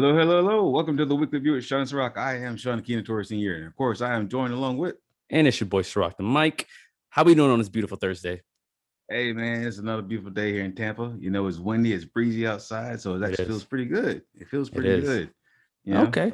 Hello, hello, hello. Welcome to the weekly view at Sean Serak. I am Sean Keenan Torres Sr. And of course, I am joined along with. And it's your boy Serak the Mike. How we doing on this beautiful Thursday? Hey, man, it's another beautiful day here in Tampa. You know, it's windy, it's breezy outside, so it actually feels pretty good. It feels pretty good. You know? Okay.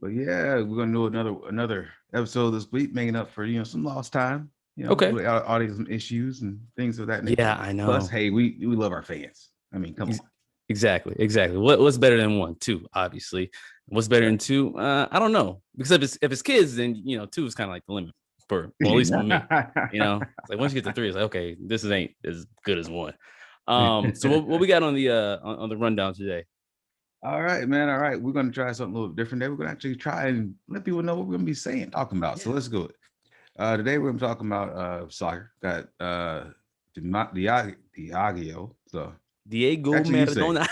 But yeah, we're gonna do another episode this week, making up for some lost time. Okay. With audience issues and things of that nature. Yeah, I know. Plus, hey, we love our fans. I mean, come on. Exactly. What's better than one? Two, obviously. What's better than two? I don't know. Because if it's kids, then two is kind of like the limit for at least for me. It's like once you get to three, it's like okay, this ain't as good as one. So what we got on the rundown today? All right, man. All right. We're going to try something a little different today. We're going to actually try and let people know what we're going to be talking about. Yeah. So let's go. Today we're going to be talking about soccer. Got Diego. So Diego Maradona.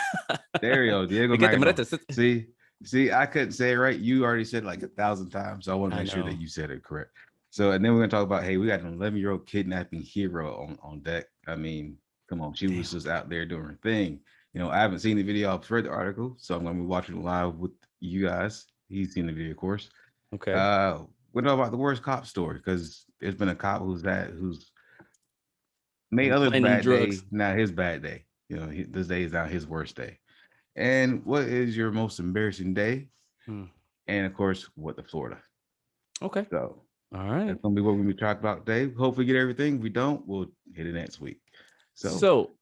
There you go. Diego Maradona. See, I couldn't say it right. You already said it like 1,000 times. So I want to make sure that you said it correct. So, and then we're going to talk about, hey, we got an 11-year-old kidnapping hero on deck. I mean, come on. She was just out there doing her thing. I haven't seen the video. I've read the article, so I'm going to be watching it live with you guys. He's seen the video, of course. Okay. We're talking about the worst cop story because there's been a cop who's made others bad drugs. Day, not his bad day. This day is not his worst day. And what is your most embarrassing day? And of course, what the Florida. Okay. So, all right, that's gonna be what we're gonna be talking about today. Hopefully, get everything. If we don't, we'll hit it next week. So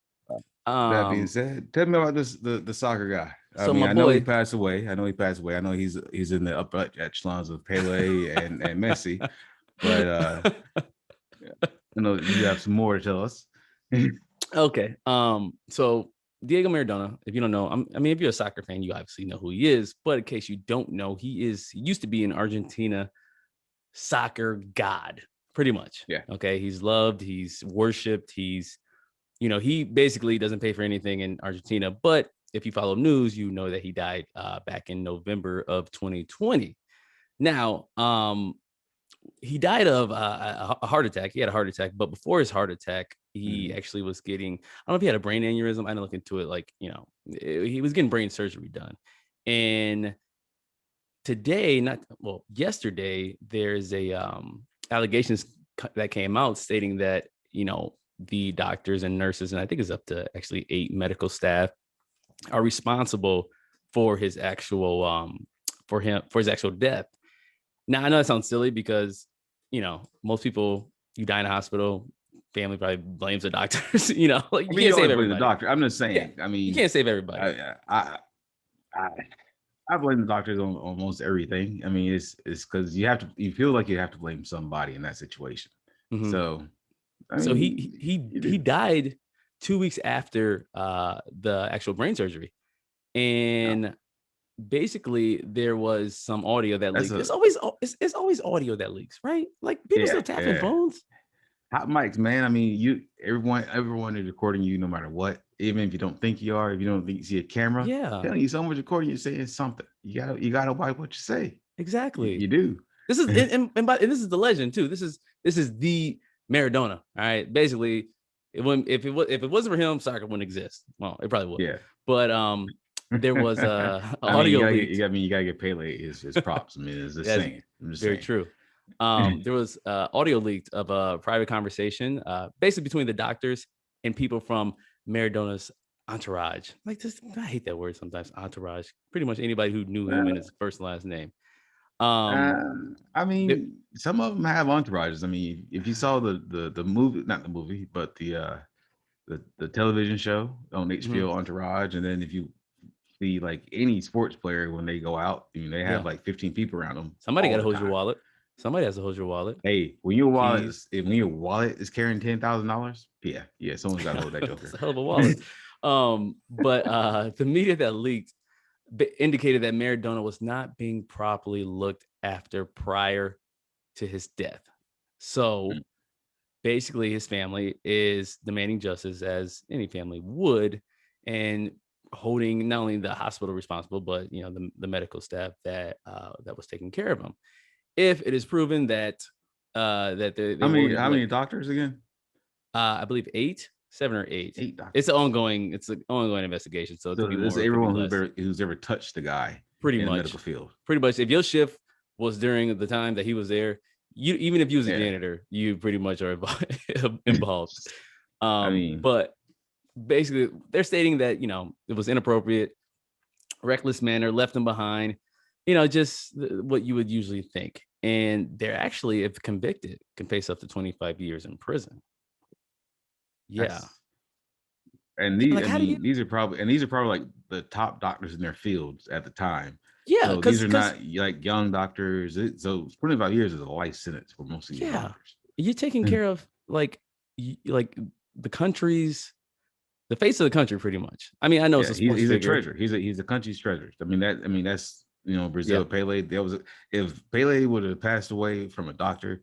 that being said, tell me about the soccer guy. So I know he passed away. I know he's in the upper echelons of Pele and Messi, but you have some more to tell us. Okay. So Diego Maradona, if you don't know, if you're a soccer fan, you obviously know who he is. But in case you don't know, he used to be an Argentina soccer god, pretty much. Yeah. Okay. He's loved. He's worshipped. He basically doesn't pay for anything in Argentina. But if you follow news, you know that he died back in November of 2020. Now, he died of a heart attack. He had a heart attack, but before his heart attack, he actually was getting, I don't know if he had a brain aneurysm. I didn't look into it. He was getting brain surgery done. And yesterday, there's allegations that came out stating that, the doctors and nurses, and I think it's up to actually 8 medical staff, are responsible for his actual, for his actual death. Now, I know that sounds silly because, most people, you die in a hospital, family probably blames the doctors, you can't save everybody. The doctor. I'm just saying. Yeah, you can't save everybody. I blame the doctors on almost everything. It's because you feel like you have to blame somebody in that situation. Mm-hmm. So he died 2 weeks after the actual brain surgery. And basically there was some audio that leaked. It's always audio that leaks, right? Like people still tapping phones. Hot mics, man. Everyone is recording you no matter what. Even if you don't think you are, if you don't think you see a camera, telling you someone's recording you saying something. You gotta watch what you say. Exactly. You do. This is and this is the legend too. This is the Maradona. All right. Basically, if it wasn't for him, soccer wouldn't exist. Well, it probably would. Yeah. But there was audio leak. You gotta get Pele his props. It's the same. Very true. There was audio leaked of a private conversation, basically between the doctors and people from Maradona's entourage. Like this, I hate that word sometimes. Entourage. Pretty much anybody who knew him in his first and last name. Some of them have entourages. If you saw the movie, not the movie, but the television show on HBO, Entourage, and then if you see like any sports player when they go out, they have like 15 people around them. Somebody got to hold your wallet. Somebody has to hold your wallet. Hey, when your wallet is carrying $10,000, yeah, someone's got to hold that joker. It's a hell of a wallet. But the media that leaked indicated that Maradona was not being properly looked after prior to his death. So basically his family is demanding justice, as any family would, and holding not only the hospital responsible, but the medical staff that was taking care of him. If it is proven that how many doctors again? I believe 8. 7 or 8. It's an ongoing investigation. So it could be more. It's everyone who's ever touched the guy pretty in much the medical field. Pretty much. If your shift was during the time that he was there, even if you was a janitor, you pretty much are involved. I mean, but basically they're stating that, it was inappropriate, reckless manner, left them behind, just what you would usually think. And they're actually, if convicted, can face up to 25 years in prison. Yeah. And these are probably like the top doctors in their fields at the time. Yeah, so these are not like young doctors. So 25 years is a life sentence for most of these doctors. You're taking care of like the country's, the face of the country, pretty much. I mean, I know he's a treasure. He's a country's treasure. That's Brazil. Pele. If Pele would have passed away from a doctor,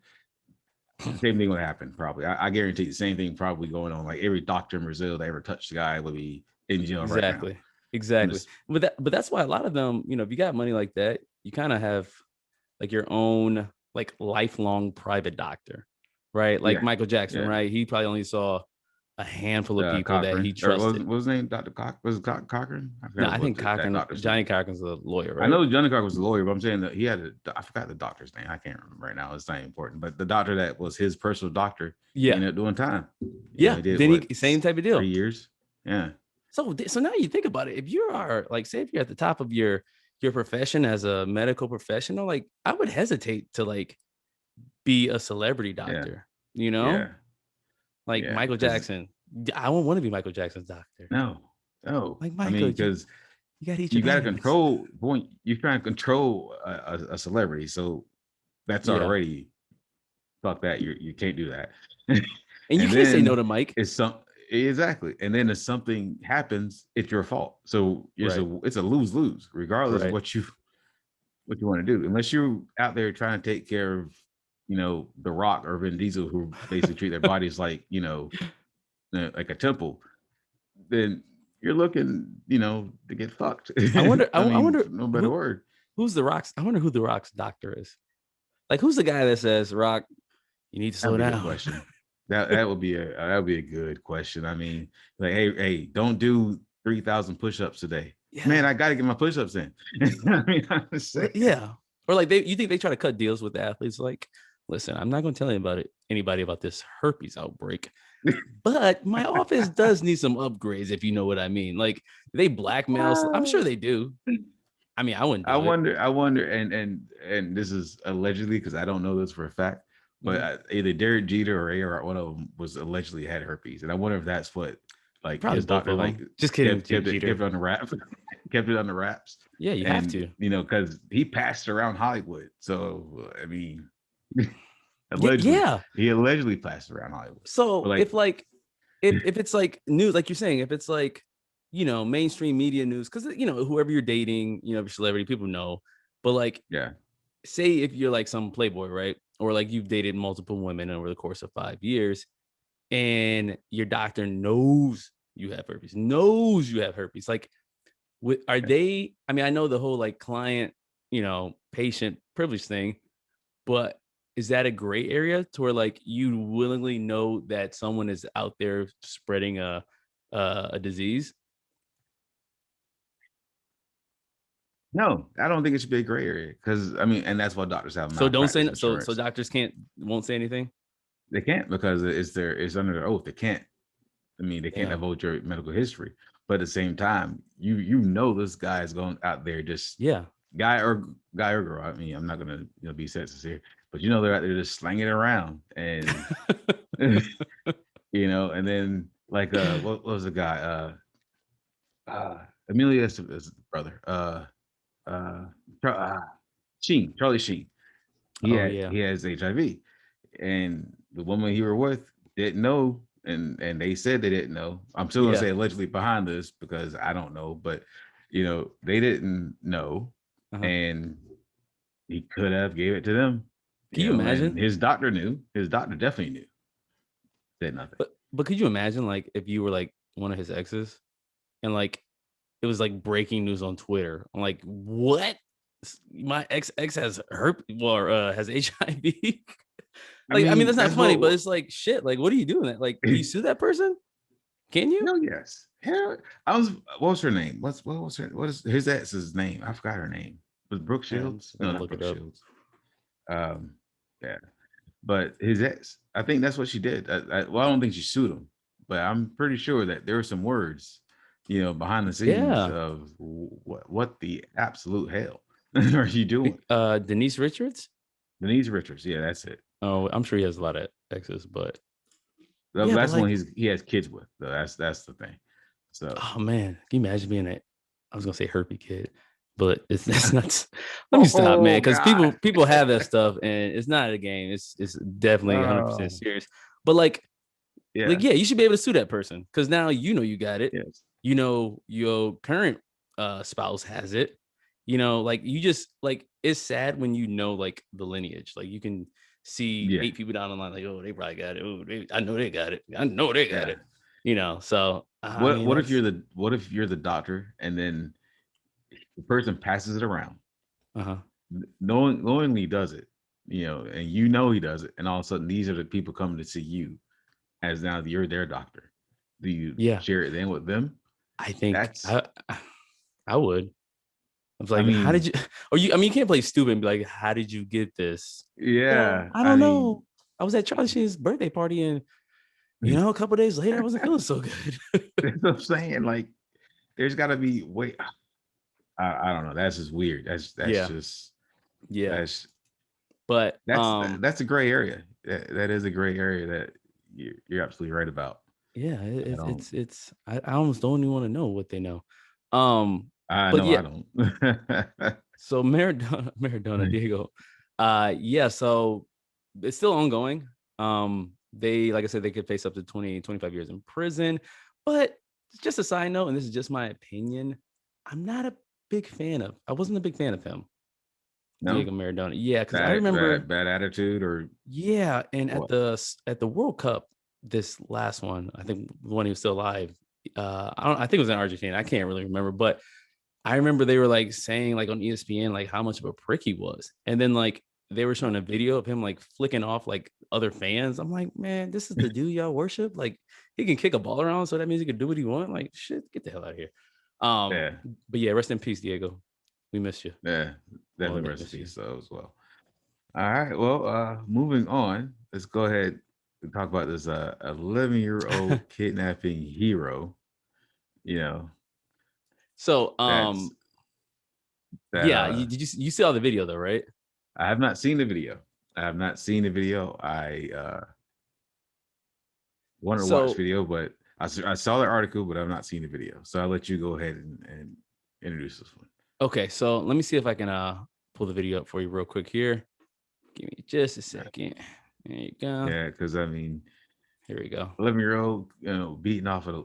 same thing would happen probably. I guarantee the same thing probably going on. Like every doctor in Brazil that ever touched the guy would be in jail right now. Exactly. But that's why a lot of them, if you got money like that, you kind of have like your own like lifelong private doctor, right? Like Michael Jackson, right? He probably only saw a handful of people that he trusted. What was his name? Dr. Was it Cochran? No, I think Cochran. Johnny Cochran's a lawyer, right? I know Johnny Cochran was a lawyer, but I'm saying that he had I forgot the doctor's name. I can't remember right now. It's not important. But the doctor that was his personal doctor, ended up doing time. Then same type of deal. 3 years. Yeah. So now you think about it. If you are like, say, if you're at the top of your profession as a medical professional, like I would hesitate to like be a celebrity doctor. Like Michael Jackson. I won't want to be Michael Jackson's doctor. No. Like Michael, because you got to control. You're trying to control a celebrity, so that's already fuck that. You can't do that. And you can't say no to Mike. Exactly. And then if something happens, it's your fault. So it's a lose-lose, regardless of what you want to do. Unless you're out there trying to take care of, The Rock or Vin Diesel, who basically treat their bodies like, like a temple, then you're looking, to get fucked. I wonder no better word. Who's The Rock's? I wonder who The Rock's doctor is. Like, who's the guy that says, Rock, you need to slow down? Question. That would be a good question. I mean, like, hey, don't do 3,000 push-ups today. Yeah. Man, I got to get my push-ups in. I mean, yeah. Or like you think they try to cut deals with the athletes? Like, listen, I'm not going to tell anybody about this herpes outbreak, but my office does need some upgrades, if you know what I mean. Like, they blackmail. I'm sure they do. I mean, I wouldn't. I wonder, and this is allegedly, because I don't know this for a fact. But either Derek Jeter or A.R., one of them was allegedly had herpes, and I wonder if that's what, like, probably his doctor, like, just kidding, kept it on the wraps, kept it on the wraps. Yeah, you have to, because he passed around Hollywood. So I mean, allegedly, he allegedly passed around Hollywood. So like, if it's like news, like you're saying, if it's like, mainstream media news, because whoever you're dating, if you're celebrity, people know. But like, say if you're like some playboy, right? Or like you've dated multiple women over the course of 5 years, and your doctor knows you have herpes. Like, are they? I mean, I know the whole like client, patient privilege thing, but is that a gray area to where like you willingly know that someone is out there spreading a disease? No, I don't think it should be a gray area, because I mean, and that's what doctors have. So don't say so doctors won't say anything. They can't, because it's under their oath. They can't. I mean, they can't divulge your medical history. But at the same time, this guy is going out there just guy or girl. I mean, I'm not gonna be sexist here, but they're out there just slanging it around, and and then like what was the guy? Emilia's brother. Charlie Sheen. He has HIV, and the woman he were with didn't know, and they said they didn't know. I'm still gonna say allegedly behind this, because I don't know, but they didn't know, and he could have gave it to them. Can you imagine? His doctor knew. His doctor definitely knew. Said nothing. But could you imagine, like, if you were like one of his exes, and like it was like breaking news on Twitter? I'm like, what? My ex has herpes or has HIV. Like, I mean, that's not funny, but it's like, shit. Like, what are you doing? Like, do you sue that person? Can you? No, yes. Hell, what was her name? What is his ex's name? I forgot her name. Was Brooke Shields? I'm No, gonna not look Brooke it up. Shields. Yeah. But his ex, I think that's what she did. I don't think she sued him, but I'm pretty sure that there were some words, behind the scenes of what the absolute hell are you doing? Denise Richards. Denise Richards, yeah, that's it. Oh, I'm sure he has a lot of exes, but That's one he has kids with. So that's the thing. So, oh man, can you imagine being I was gonna say herpy kid, but it's not. Let me stop, man, because people have that stuff, and it's not a game. It's definitely 100% serious. But yeah, you should be able to sue that person because now you got it. Yes. Your current spouse has it. You just it's sad when the lineage. Like you can see 8 people down the line, like, oh, they probably got it. Oh, I know they got it. I know they got it. So what if you're the doctor and then the person passes it around, knowingly does it, and he does it, and all of a sudden these are the people coming to see you as now you're their doctor. Do you share it then with them? I think I would. I was like, how did you? Or you can't play stupid and be like, how did you get this? Yeah, I don't know. I was at Charlie Sheen's birthday party, and a couple days later, I wasn't feeling so good. That's what I'm saying. Like, there's got to be I don't know. That's just weird. That's just But that's a gray area. That is a gray area that you're absolutely right about. Yeah, it's I almost don't even want to know what they know. I don't. So Maradona Diego. So it's still ongoing. They, like I said, they could face up to 25 years in prison. But just a side note, and this is just my opinion, I wasn't a big fan of him. No? Diego Maradona. Yeah, because I remember bad attitude or and at the World Cup, this last one, I think when he was still alive, I think it was in Argentina. I can't really remember, but I remember they were saying on ESPN how much of a prick he was, and then they were showing a video of him flicking off other fans. I'm like, man, this is the dude y'all worship. He can kick a ball around, so that means he can do what he wants. Shit, get the hell out of here. But yeah, rest in peace, Diego. We missed you. Yeah, definitely rest in peace as well. All right, well, moving on. Let's go ahead and talk about this 11-year-old kidnapping hero. So did you see all the video though, right? I have not seen the video. I wanted to watch video, but I saw the article, but I've not seen the video. So I'll let you go ahead and introduce this one. Okay, so let me see if I can pull the video up for you real quick here. Give me just a second. There you go. Yeah, because here we go. 11-year-old, beating off a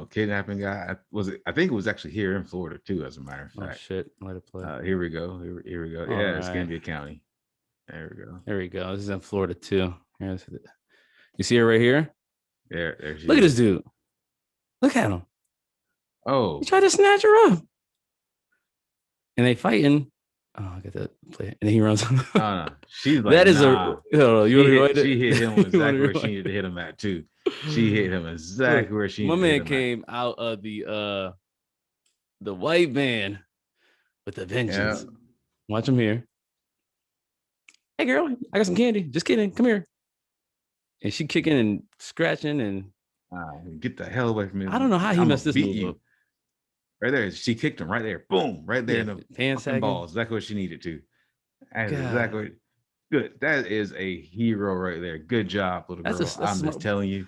kidnapping guy. I think it was actually here in Florida too, as a matter of fact. Oh shit! Let it play. Here we go. Here we go. All right. It's Escambia County. There we go. There we go. This is in Florida too. You see her right here? There Look at this dude. Look at him. Oh, he tried to snatch her up. And they fighting. Oh, I got that play. And then he runs. No. She's like, that is she hit him exactly where she needed to hit him at too. She hit him exactly where she needed to hit him. My man came out of the white van with a vengeance. Yeah. Watch him here. Hey girl, I got some candy. Just kidding. Come here. And she kicking and scratching and get the hell away from me. I don't know how he messed this move up. Right there, she kicked him right there. Boom, right there in the pants balls. Exactly what she needed to. That's exactly good. That is a hero right there. Good job, little girl. I'm just telling you.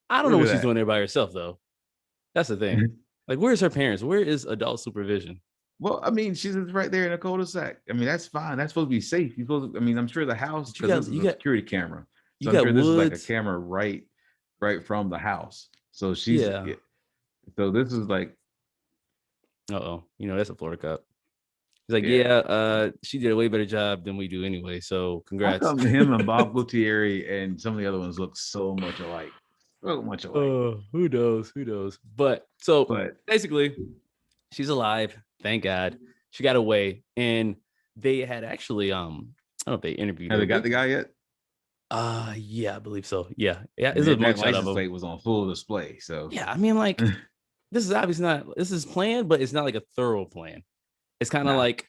I don't know what she's doing there by herself, though. That's the thing. Where's her parents? Where is adult supervision? Well, I mean, she's right there in a cul-de-sac. I mean, that's fine. That's supposed to be safe. I'm sure the house, because this is a security camera. So I'm sure this is like a camera right from the house. So she's so this is like. That's a Florida cop. He's like, she did a way better job than we do anyway. So congrats. How come him and Bob Gutierrez and some of the other ones look so much alike? So much alike. Who knows? But basically, she's alive. Thank God. She got away. And they had actually, I don't know if they interviewed her. Have they got the guy yet? Yeah, I believe so. Yeah. It's a That mugshot of license him. plate was on full display. So Yeah, I mean, like, this is obviously not, this is planned, but it's not like a thorough plan. It's kind of nah, like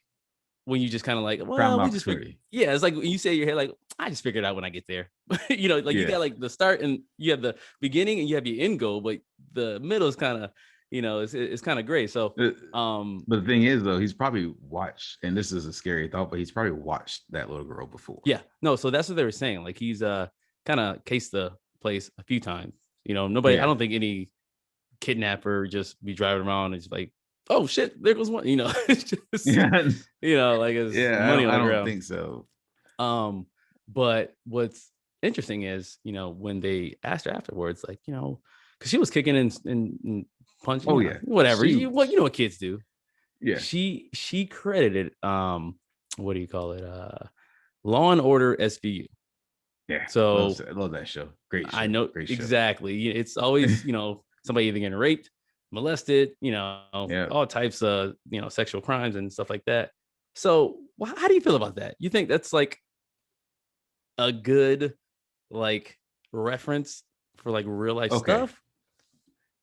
when you just kind of like, prime well, we just figured. opportunity. Yeah, it's like when you say in your head, like, I just figured it out when I get there. You know, like you Yeah. got like the start and you have the beginning and you have your end goal, but the middle is kind of, it's kind of gray. So, But the thing is, though, he's probably watched, and this is a scary thought, but he's probably watched that little girl before. yeah, no, so that's what they were saying. Like he's kind of cased the place a few times. Nobody, I Yeah. don't think any kidnapper just be driving around and it's like, oh shit, there goes one. It's just, Yeah. like it's Yeah. money on I the don't ground. think so. But what's interesting is, when they asked her afterwards, like, because she was kicking and punching, Oh, yeah. whatever. What kids do. Yeah. She credited what do you call it? Law and Order SVU. Yeah. So I love that show. Great show. I know Great show. exactly. It's always, somebody either getting raped, molested, Yeah. all types of, sexual crimes and stuff like that. So how do you feel about that? You think that's like a good like reference for like real life stuff,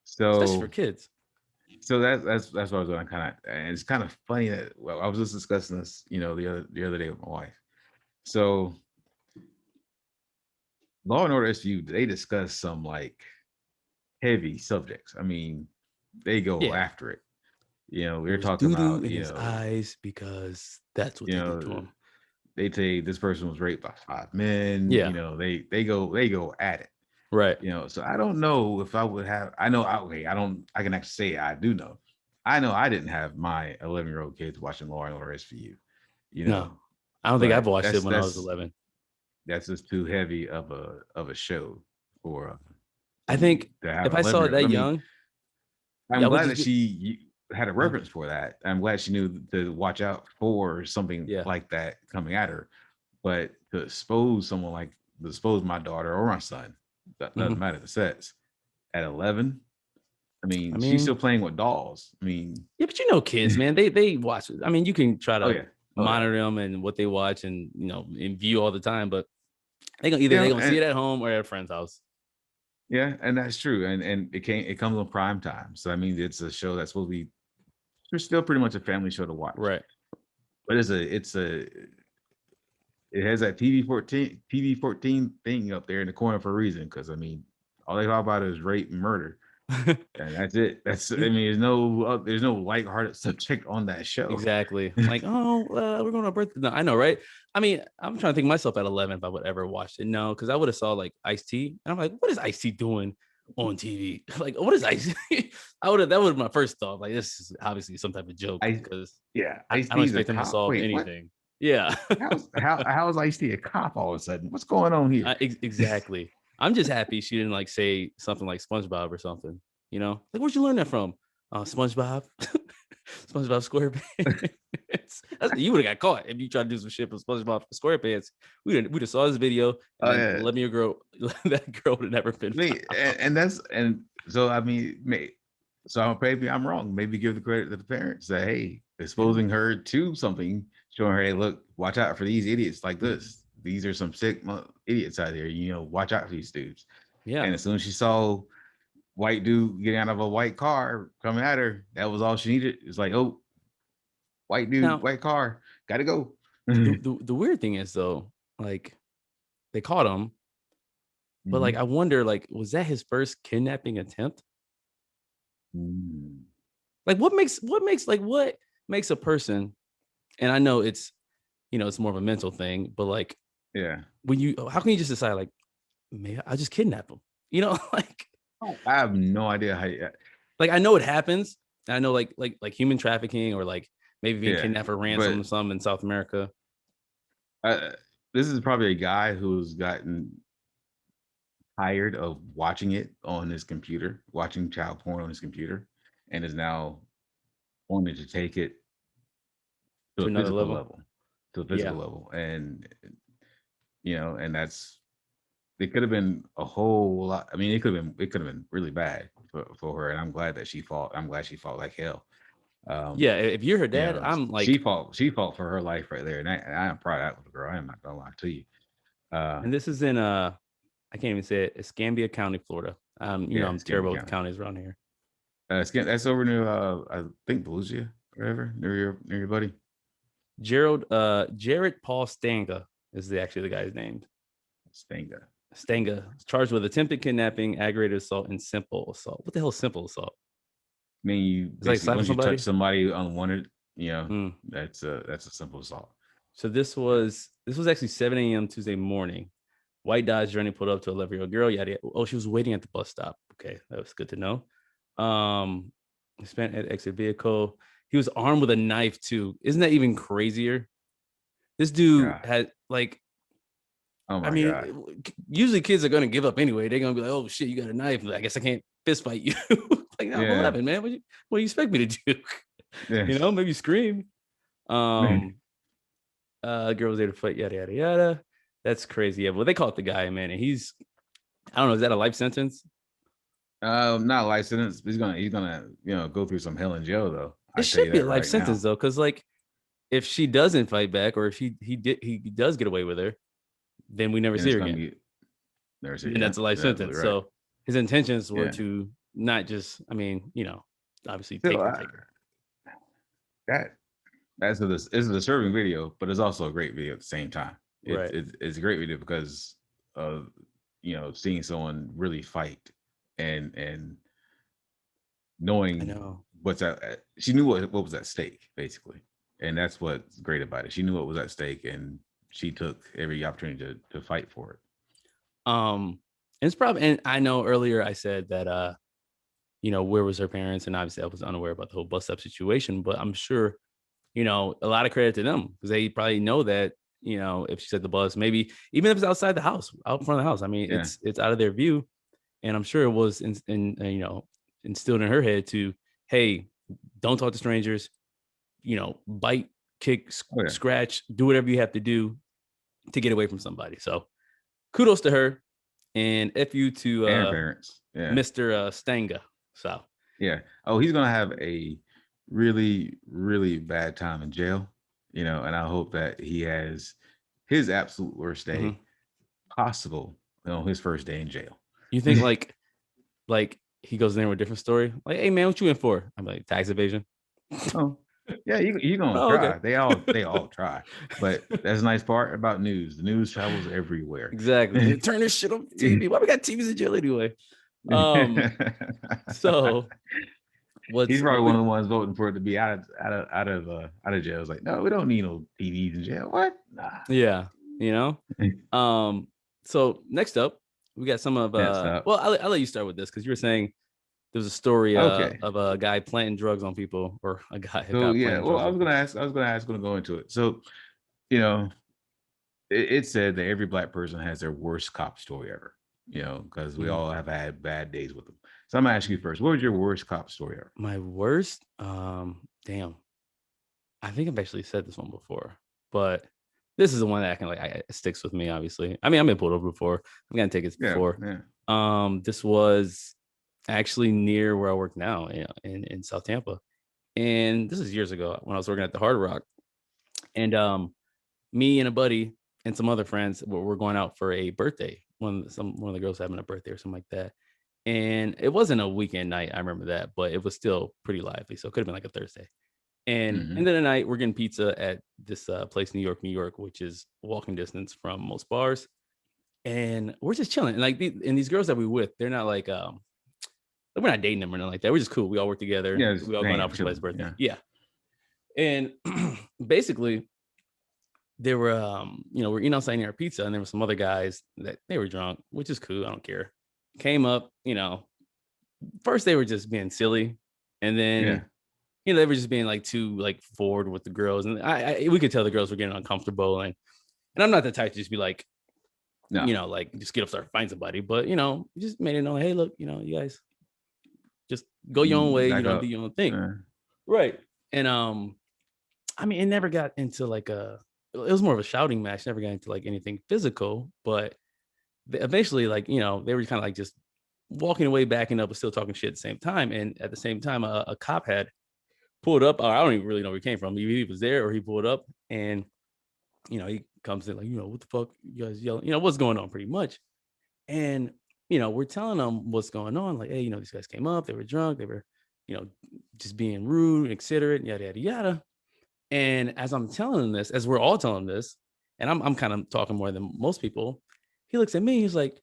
especially for So kids? that's what I was going to kind of, and it's kind of funny that, well, I was just discussing this, the other day with my wife. So Law and Order SVU, they discuss some like heavy subjects. I mean, they go Yeah, after it. We were there's talking doo-doo about, in his eyes because that's what they did to him. they say this person was raped by 5 men. Yeah. They go at it. Right. So I don't know if I would have. I know. Okay, I can actually say I do know. I know I didn't have my 11-year-old kids watching Law and Order SVU. No, I don't think I've watched it when I was that's 11. that's just too heavy of a show for I me think to have if an I saw 11-year-old. it that young, I'm I would glad just that she had a reference for that. I'm glad she knew to watch out for something like that coming at her. But to expose my daughter or my son, that doesn't matter the sex, at 11, I mean, she's still playing with dolls. I mean, yeah, but kids, man, they watch it. I mean, you can try to monitor them and what they watch and in view all the time, but they're gonna see it at home or at a friend's house. Yeah, and that's true. And it comes on prime time. So I mean, it's a show that's supposed to be, it's still pretty much a family show to watch. Right. But it has that TV 14 thing up there in the corner for a reason, because I mean, all they talk about is rape and murder. And that's it. I mean, there's no lighthearted subject on that show. Exactly. Like, we're going to birthday. No, I know, right? I mean, I'm trying to think myself at 11 if I would ever watch it. No, because I would have saw like Ice-T, and I'm like, what is Ice-T doing on TV? Like, what is Ice-T? That would have my first thought. Like, this is obviously some type of joke because I don't expect him to solve anything. What? Yeah. How is Ice-T a cop all of a sudden? What's going on here? Exactly. I'm just happy she didn't like say something like SpongeBob or something. Like, where'd you learn that from? SpongeBob. SpongeBob SquarePants. You would have got caught if you tried to do some shit with SpongeBob SquarePants. We'd have saw this video. And 11-year girl, that girl would have never been. And so I mean, so maybe I'm wrong. Maybe give the credit to the parents that, hey, exposing her to something, showing her, hey, look, watch out for these idiots like this. These are some sick idiots out there. Watch out for these dudes. Yeah. And as soon as she saw white dude getting out of a white car coming at her, that was all she needed. It's like, oh, white dude, white car, gotta go. The weird thing is though, like they caught him, but like I wonder, like, was that his first kidnapping attempt? Like what makes a person, and I know it's it's more of a mental thing, but like how can you just decide like, maybe I'll just kidnap him? Like I have no idea how like I know it happens. I know like human trafficking or like maybe being kidnapped for ransom or something in South America. This is probably a guy who's gotten tired of watching it on his computer, watching child porn on his computer, and is now wanting to take it to a physical level. And and that's, it could have been a whole lot. I mean, it could have been really bad for her, and I'm glad that she fought. I'm glad she fought like hell. Yeah, if you're her dad, I'm like, she fought for her life right there, and I am proud of that little girl. I am not gonna lie to you. And this is in I can't even say it. Escambia County, Florida. You know, I'm terrible with the counties around here. That's over near I think Volusia, wherever, near your buddy. Jared Paul Stanga is actually the guy's name. Stanga charged with attempted kidnapping, aggravated assault, and simple assault. What the hell is simple assault? I mean, you basically once you touch somebody unwanted, that's a simple assault. So this was actually 7 a.m. Tuesday morning. White Dodge Journey pulled up to 11-year-old girl. Yada, yada. Oh, she was waiting at the bus stop. Okay, that was good to know. Spent at exit vehicle. He was armed with a knife too. Isn't that even crazier? This dude had like, oh my God. Usually kids are gonna give up anyway. They're gonna be like, "Oh shit, you got a knife. I guess I can't fist fight you." Like, no, what happened, man? What do you expect me to do? You know, maybe scream. Girl was there to fight. Yada yada yada. That's crazy. Yeah, well, they caught the guy, man, and he's, I don't know, is that a life sentence? Not a life sentence. He's gonna go through some hell in jail though. It should be a life sentence though, because like if she doesn't fight back, or if he does get away with her, then we never see her again. And that's a life sentence. Right. So his intentions were to not just, obviously take her. It's a disturbing video, but it's also a great video at the same time. It's a great video because of seeing someone really fight and knowing what's at. She knew what was at stake, basically, and that's what's great about it. She knew what was at stake, and she took every opportunity to fight for it. It's probably, and I know earlier I said that where was her parents, and obviously I was unaware about the whole bus stop situation, but I'm sure a lot of credit to them because they probably know that if she's at the bus, maybe even if it's outside the house, out in front of the house, it's out of their view, and I'm sure it was instilled in her head to, hey, don't talk to strangers, bite, kick, scratch, do whatever you have to do to get away from somebody. So kudos to her, and F you to parents, Mr. Stanga. So he's gonna have a really, really bad time in jail, and I hope that he has his absolute worst day possible on his first day in jail. You think like he goes in there with a different story, like, hey man, what you in for? I'm like, tax evasion. Oh yeah, you gonna try. Okay. They all try, but that's the nice part about news. The news travels everywhere. Exactly. Turn this shit on TV. Why we got TVs in jail anyway? So he's probably one of the ones voting for it to be out of jail. It's like, no, we don't need no TVs in jail. What? Nah. Yeah, So next up, we got some of well, I'll let you start with this because you were saying there's a story of a guy planting drugs on people, or a guy. So well, I was gonna go into it. So, it said that every Black person has their worst cop story ever. Because we all have had bad days with them. So I'm gonna ask you first. What was your worst cop story ever? My worst? Damn. I think I've actually said this one before, but this is the one that it sticks with me, obviously. I've been pulled over before. I'm gonna take it before. Yeah. This was actually near where I work now in South Tampa. And this is years ago when I was working at the Hard Rock. And me and a buddy and some other friends were going out for a birthday. One of the girls having a birthday or something like that. And it wasn't a weekend night, I remember that, but it was still pretty lively. So it could have been like a Thursday. And end of the night, we're getting pizza at this place, New York, which is walking distance from most bars. And we're just chilling. And these girls that we're with, they're not like we're not dating them or nothing like that. We're just cool. We all work together. Yeah, we all going out for somebody's birthday. Yeah. And basically, they were, we're eating outside near our pizza, and there were some other guys that they were drunk, which is cool. I don't care. Came up, first they were just being silly, and then, they were just being too forward with the girls, and we could tell the girls were getting uncomfortable, and I'm not the type to just be like, no, just get up, start find somebody, but just made it known, hey, look, you guys just go your own way, do your own thing, right? And it never got into it was more of a shouting match. Never got into anything physical, but eventually, they were kind of just walking away, backing up, but still talking shit at the same time. And at the same time, a cop had pulled up. Or I don't even really know where he came from. He was there, or he pulled up, and he comes in like, what the fuck you guys yelling? What's going on pretty much. And, we're telling them what's going on. Like, hey, these guys came up, they were drunk, they were, just being rude, inconsiderate, yada, yada, yada. And as I'm telling him this, as we're all telling this, and I'm kind of talking more than most people, he looks at me, he's like,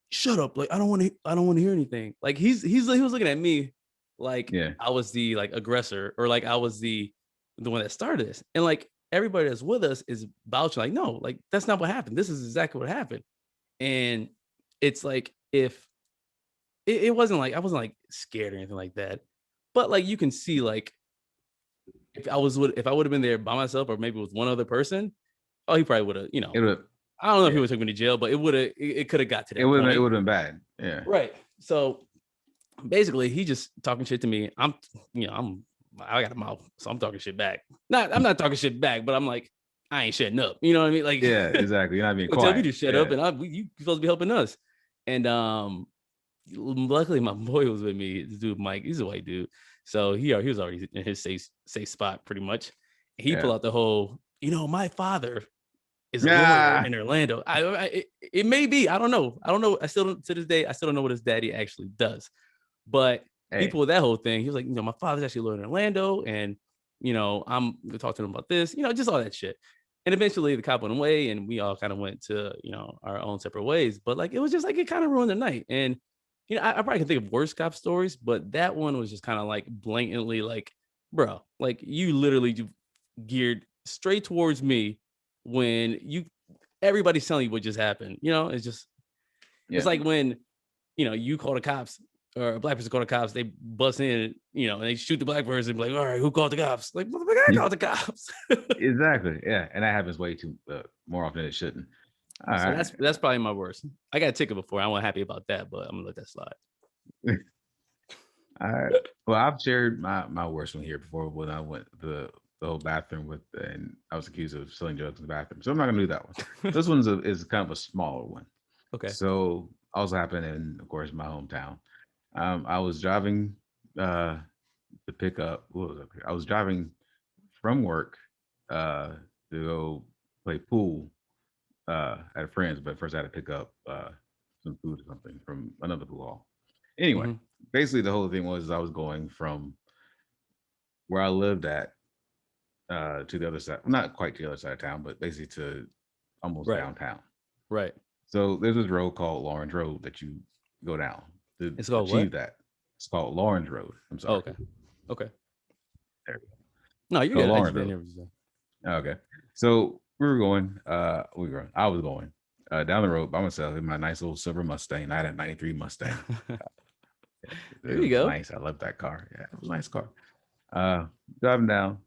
shut up. Like, I don't want to hear anything. Like he was looking at me like I was the like aggressor, or like I was the one that started this. And like everybody that's with us is vouching like, no, like that's not what happened. This is exactly what happened. And it's like, if it wasn't like, I wasn't like scared or anything like that, but like you can see, like if I would have been there by myself or maybe with one other person, oh, he probably would have, I don't know if he would have took me to jail, but it could have got to that point. It would have been bad. Yeah. Right. So basically he just talking shit to me. I got a mouth, so I'm talking shit back. I'm not talking shit back, but I'm like, I ain't shutting up. You know what I mean? Like, yeah, exactly. You're not being quiet. Tell me to shut up, and you supposed to be helping us. And luckily my boy was with me. This dude Mike, he's a white dude, so he was already in his safe spot pretty much. He pulled out the whole, my father is a lawyer in Orlando. It may be, I don't know. I still, to this day, I still don't know what his daddy actually does. But people with that whole thing, he was like, my father's actually a lawyer in Orlando, and I'm gonna talk to him about this, just all that shit. And eventually the cop went away and we all kind of went to, our own separate ways. But like, it was just like, it kind of ruined the night. And, I probably can think of worse cop stories, but that one was just kind of like blatantly like, bro, like you literally geared straight towards me when everybody's telling you what just happened. It's just, it's like when, you call the cops, or a black person call the cops, they bust in, and they shoot the black person, like, all right, who called the cops? Like, motherfucker, I called the cops. Exactly. Yeah. And that happens way too more often than it shouldn't. All right. That's probably my worst. I got a ticket before. I wasn't happy about that, but I'm gonna let that slide. All right. Well, I've shared my worst one here before when I went to the whole bathroom and I was accused of selling drugs in the bathroom. So I'm not gonna do that one. This one is kind of a smaller one. Okay. So also happened in, of course, my hometown. I was driving to pick up. What was it? I was driving from work to go play pool at a friend's, but first I had to pick up some food or something from another pool hall. Anyway, basically the whole thing was I was going from where I lived at to the other side, not quite to the other side of town, but basically to almost downtown. Right. So there's this road called Lawrence Road that you go down. It's called what? That. It's called Lawrence Road. I'm sorry. Oh, okay. There we go. No, you're good. Lawrence Road. Okay. So I was going down the road by myself in my nice little silver Mustang. I had a 93 Mustang. There you go. Nice. I love that car. Yeah, it was a nice car. Driving down,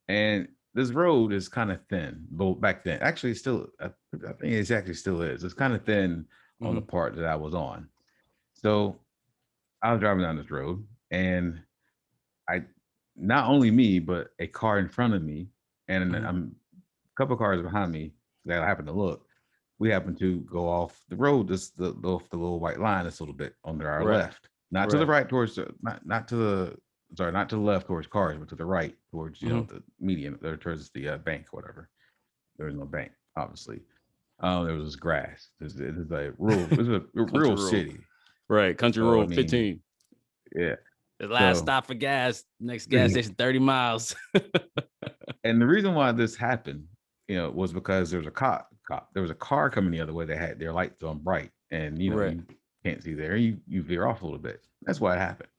and this road is kind of thin. But back then, actually, I think it actually still is. It's kind of thin on the part that I was on. So I was driving down this road, and not only me, but a car in front of me, and a couple of cars behind me that I happened to look. We happened to go off the road, just the little white line, this little bit on our left, not to the right towards not to the left towards cars, but to the right towards the median, there towards the bank, or whatever. There was no bank, obviously. There was grass. It was a rural city. Right, country road 15. Yeah. The last stop for gas, next gas station 30 miles. And the reason why this happened, was because there was a cop. There was a car coming the other way. They had their lights on bright, and you can't see there. You veer off a little bit. That's why it happened.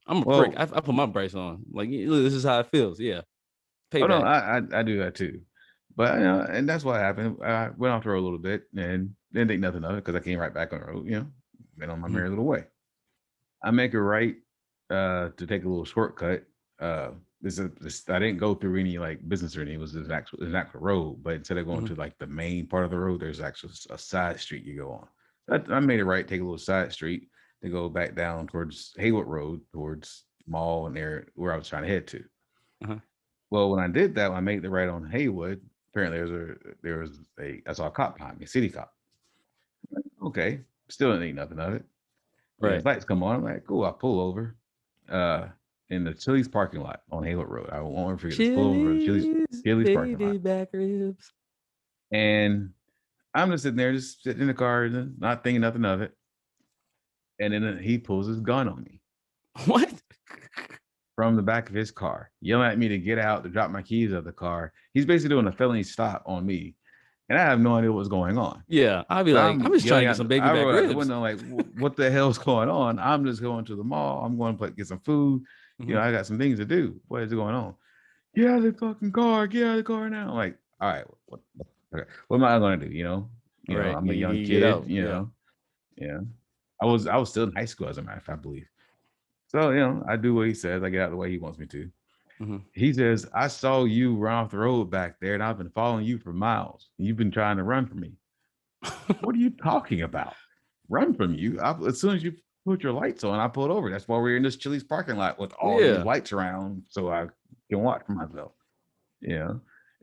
I'm a prick. I put my brakes on. Like, this is how it feels. Yeah. Payback. Oh no, I do that too. But and that's what happened. I went off the road a little bit and didn't think nothing of it because I came right back on the road. Went on my merry little way. I make a right to take a little shortcut. I didn't go through any like business or anything. It was an actual road, but instead of going to like the main part of the road, there's actually a side street you go on. I made it right, take a little side street to go back down towards Haywood Road, towards Mall and there where I was trying to head to. Well, when I did that, when I made the right on Haywood, apparently I saw a cop behind me, a city cop. Okay, still didn't think nothing of it. Right. Lights come on. I'm like, cool. I pull over in the Chili's parking lot on Haywood Road. I won't forget to pull over Chili's parking lot. Back ribs. And I'm just sitting there, just sitting in the car, not thinking nothing of it. And then he pulls his gun on me. What? From the back of his car, yelling at me to get out, to drop my keys out of the car. He's basically doing a felony stop on me. And I have no idea what's going on. Yeah, I'd be like, I'm just trying to get some baby back ribs. Out the window, like, what the hell's going on? I'm just going to the mall. I'm going to get some food. You know, I got some things to do. What is going on? Get out of the fucking car. Get out of the car now. I'm like, all right, what am I going to do? You know, I'm a young kid. You know, yeah. I was still in high school, as a matter of fact, I believe. So, I do what he says. I get out of the way he wants me to. He says, I saw you run off the road back there, and I've been following you for miles. You've been trying to run from me. What are you talking about? Run from you? As soon as you put your lights on, I pulled over. That's why we're in this Chili's parking lot with all these lights around, so I can watch for myself.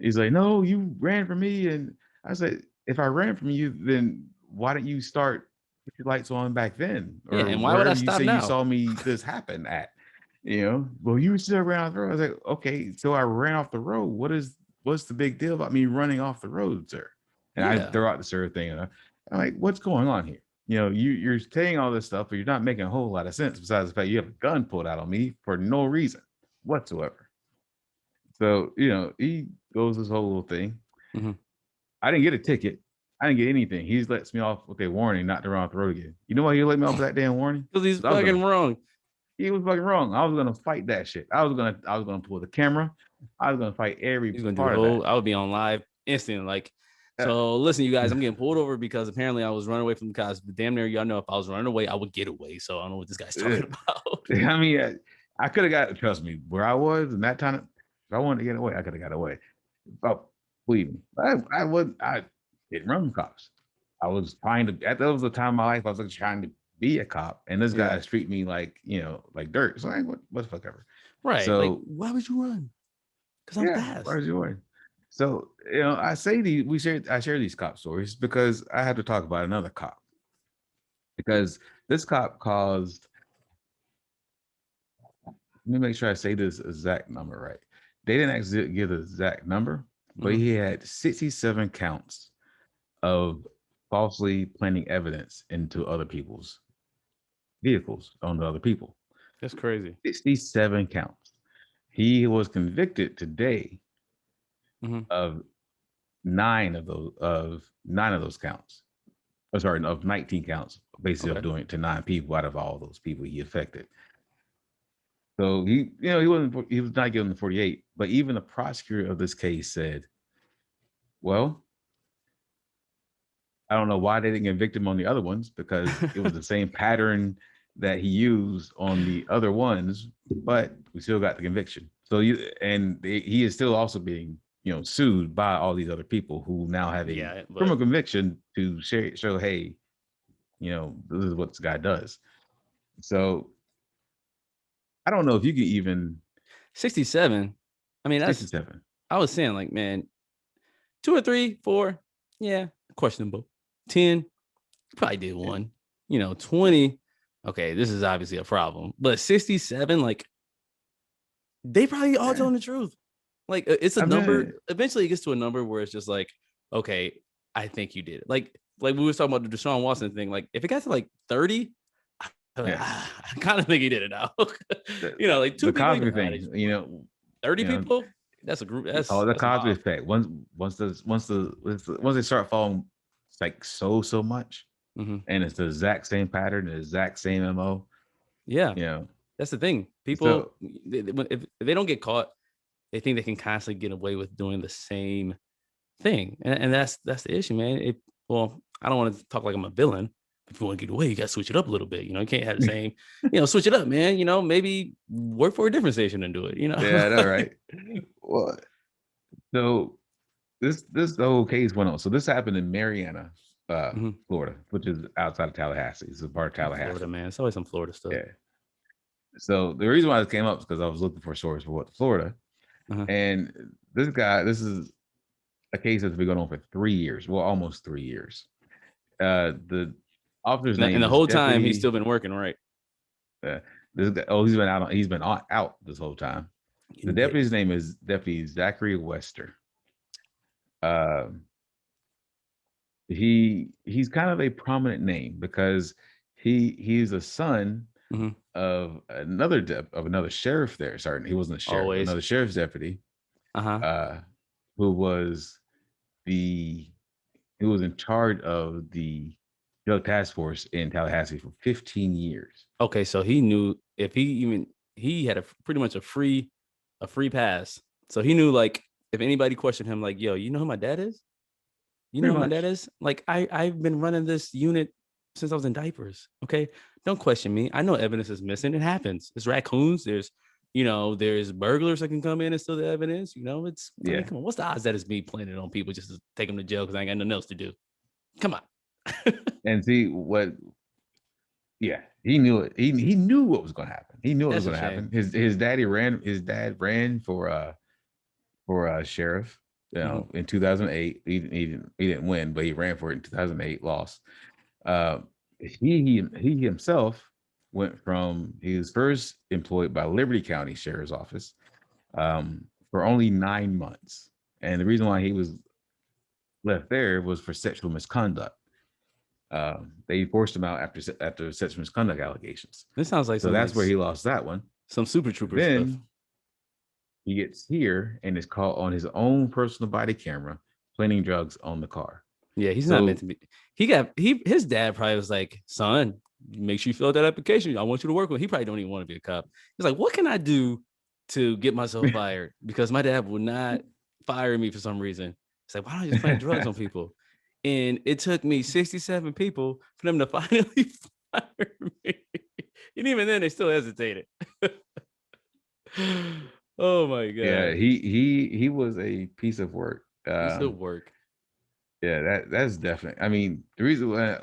He's like, no, you ran from me. And I said, if I ran from you, then why didn't you start with your lights on back then? Or and why would I stop now? You saw me this happen at, well, you still ran off the road. I was like, okay, so I ran off the road. What's the big deal about me running off the road, sir? And I throw out the sir thing, and I'm like, what's going on here? You're saying all this stuff, but you're not making a whole lot of sense besides the fact you have a gun pulled out on me for no reason whatsoever. So, he goes this whole little thing. I didn't get a ticket. I didn't get anything. He just lets me off with a warning not to run off the road again. You know why he let me off with that damn warning? Because he's fucking wrong. He was fucking wrong. I was gonna fight that shit. I was gonna pull the camera. I was gonna fight every part of that. I would be on live instantly. Like, so listen, you guys, I'm getting pulled over because apparently I was running away from the cops. But damn near, y'all know if I was running away, I would get away. So I don't know what this guy's talking about. I mean, I could have got, trust me, where I was in that time, if I wanted to get away, I could have got away. Oh, believe me, I didn't run from cops. I was trying to, that was the time of my life I was trying to be a cop, and this guy treat me like, like dirt. So what the fuck ever. Right. So like, why would you run? Because I'm fast. Why would you run? So, I say I share these cop stories because I have to talk about another cop. Because this cop caused, let me make sure I say this exact number right. They didn't actually give the exact number, but he had 67 counts of falsely planting evidence into other people's vehicles on the other people. That's crazy. 67 counts. He was convicted today of 9 of those counts. Of 19 counts, basically of doing it to 9 people out of all those people he affected. So he was not given the 48, but even the prosecutor of this case said, well, I don't know why they didn't convict him on the other ones, because it was the same pattern that he used on the other ones, but we still got the conviction. So he is still also being, sued by all these other people who now have a criminal conviction to show, hey, this is what this guy does. So I don't know if you can even 67. I mean, that's 67. I was saying, like, man, 2 or 3, 4, yeah, questionable. 10, probably did 1. 20. Okay, this is obviously a problem. But 67, like, they probably all telling the truth. Like, it's a number. Eventually, it gets to a number where it's just like, okay, I think you did it. Like we were talking about the Deshaun Watson thing. Like, if it got to like 30, I kind of think he did it now. Like 2 the people. Cosby thing, 30 people. That's a group. That's the Cosby effect. Once they start following like so much, and it's the exact same pattern, the exact same MO. Yeah, that's the thing. People, if they don't get caught, they think they can constantly get away with doing the same thing, and that's the issue, man. I don't want to talk like I'm a villain. If you want to get away, you got to switch it up a little bit. You can't have the same, switch it up, man. Maybe work for a different station and do it. Yeah, I know, right? Well, so this whole case went on. So this happened in Marianna, Florida, which is outside of Tallahassee. It's a part of Tallahassee. Florida, man. It's always some Florida stuff. Yeah. So the reason why this came up is because I was looking for stories for Florida, and this is a case that's been going on for 3 years. Well, almost 3 years. The officer's name, and the whole time he's still been working, right? He's been out this whole time. The deputy's name is Deputy Zachary Wester. he's kind of a prominent name because he's a son of another sheriff there. Sorry, he wasn't a sheriff, Always. another sheriff's deputy, who was who was in charge of the drug task force in Tallahassee for 15 years. Okay, so he knew if he had pretty much a free pass. So he knew, like, if anybody questioned him, like, yo, you know who my dad is? You know who my dad is? Like, I've been running this unit since I was in diapers. Okay. Don't question me. I know evidence is missing. It happens. There's raccoons. There's burglars that can come in and steal the evidence. I mean, come on. What's the odds that it's me planning on people just to take them to jail because I ain't got nothing else to do? Come on. And see what? Yeah, he knew it. He knew what was going to happen. He knew what was going to happen. His dad ran for sheriff. In 2008, he didn't win, but he ran for it in 2008, lost. He himself he was first employed by Liberty County Sheriff's Office for only 9 months. And the reason why he was left there was for sexual misconduct. They forced him out after sexual misconduct allegations. This sounds like so that's where he lost that one. Some Super Trooper stuff. He gets here and is caught on his own personal body camera planting drugs on the car. Yeah, he's not meant to be. His dad probably was like, son, make sure you fill out that application. I want you to work with. He probably don't even want to be a cop. He's like, what can I do to get myself fired? Because my dad would not fire me for some reason. It's like, why don't I just plant drugs on people? And it took me 67 people for them to finally fire me. And even then, they still hesitated. Oh my god! Yeah, he was a piece of work. Piece of work. Yeah, that's definitely. I mean, the reason why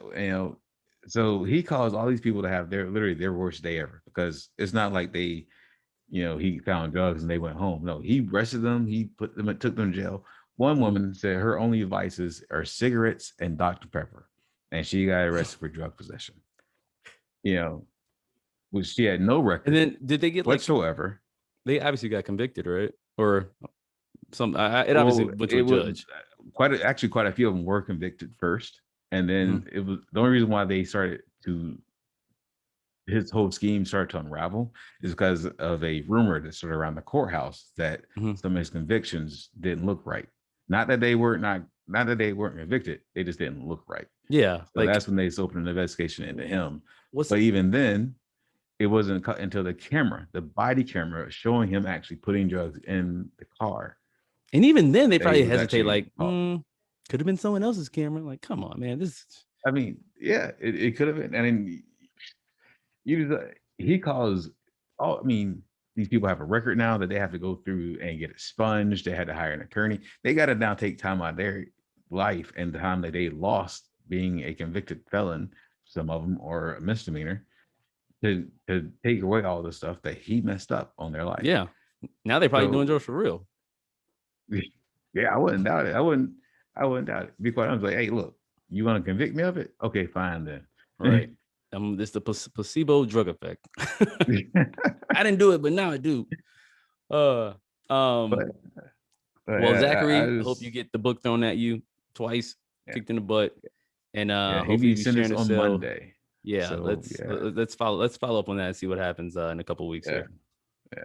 so he caused all these people to have their worst day ever, because it's not like he found drugs and they went home. No, he arrested them. He took them to jail. One woman said her only vices are cigarettes and Dr. Pepper, and she got arrested for drug possession. Which she had no record. And then did they get whatsoever? They obviously got convicted, right? Or some. It obviously went to a judge. Quite a few of them were convicted first, and then it was the only reason why his whole scheme started to unravel is because of a rumor that started around the courthouse that some of his convictions didn't look right. Not that they weren't convicted, they just didn't look right. Yeah, so that's when they opened an investigation into him. But even then, it wasn't until the body camera showing him actually putting drugs in the car. And even then, they probably hesitate, like, could have been someone else's camera. Like, come on, man. I mean, yeah, it could have been. I mean, he caused these people have a record now that they have to go through and get expunged. They had to hire an attorney. They got to now take time out of their life and the time that they lost being a convicted felon, some of them, or a misdemeanor, to take away all the stuff that he messed up on their life. Yeah. Now they're probably doing drugs for real. Yeah, I wouldn't doubt it. I wouldn't doubt it. Be quite honest, like, hey, look, you want to convict me of it? Okay, fine then. Right. It's the placebo drug effect. I didn't do it, but now I do. Well, Zachary, I hope you get the book thrown at you twice, kicked in the butt, and hopefully you share this on Monday. Yeah, so, let's follow up on that and see what happens in a couple of weeks here. Yeah.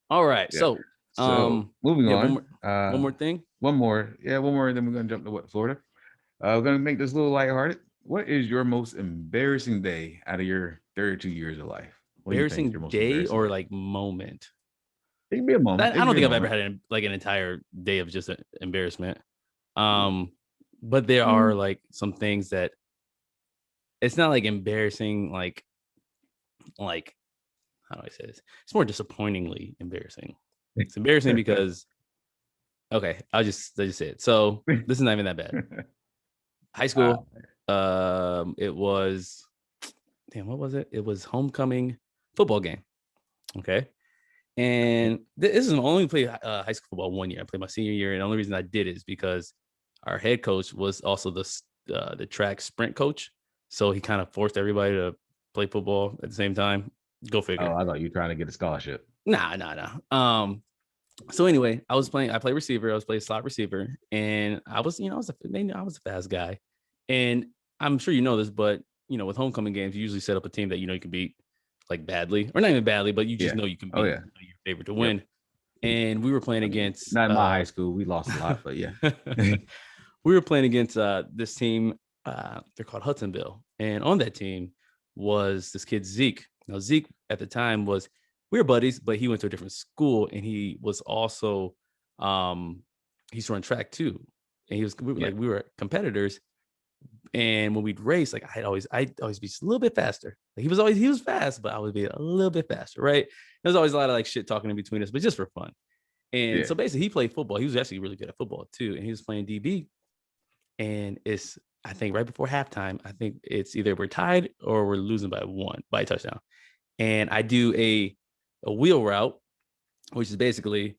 All right. Yeah. So moving on. One more thing. One more. Then we're gonna jump to Florida. We're gonna make this a little lighthearted. What is your most embarrassing day out of your 32 years of life? Embarrassing day or like moment? It can be a moment. I don't think I've ever had an entire day of just embarrassment. But there are like some things that it's not like embarrassing, like how do I say this? It's more disappointingly embarrassing. It's embarrassing because I'll just say it. So this is not even that bad. High school. It was what was it? It was homecoming football game. Okay. And this is only play high school football 1 year. I played my senior year, and the only reason I did it is because our head coach was also the track sprint coach. So he kind of forced everybody to play football at the same time. Go figure. Oh, I thought you were trying to get a scholarship. Nah. So anyway, I played receiver. I was playing slot receiver, and I was a fast guy. And I'm sure you know this, but with homecoming games, you usually set up a team that you can beat, like badly, or not even badly, but you just know you can beat your favorite to win. And we were playing against not in my high school. We lost a lot, but yeah. We were playing against this team. They're called Hudsonville. And on that team was this kid, Zeke. Now, Zeke at the time we were buddies, but he went to a different school, and he was also he used to run track too. And we were competitors. And when we'd race, like I'd always be just a little bit faster. Like he was fast, but I would be a little bit faster, right? There's always a lot of like shit talking in between us, but just for fun. And so basically he played football. He was actually really good at football too. And he was playing DB. And I think right before halftime, I think it's either we're tied or we're losing by a touchdown. And I do a wheel route, which is basically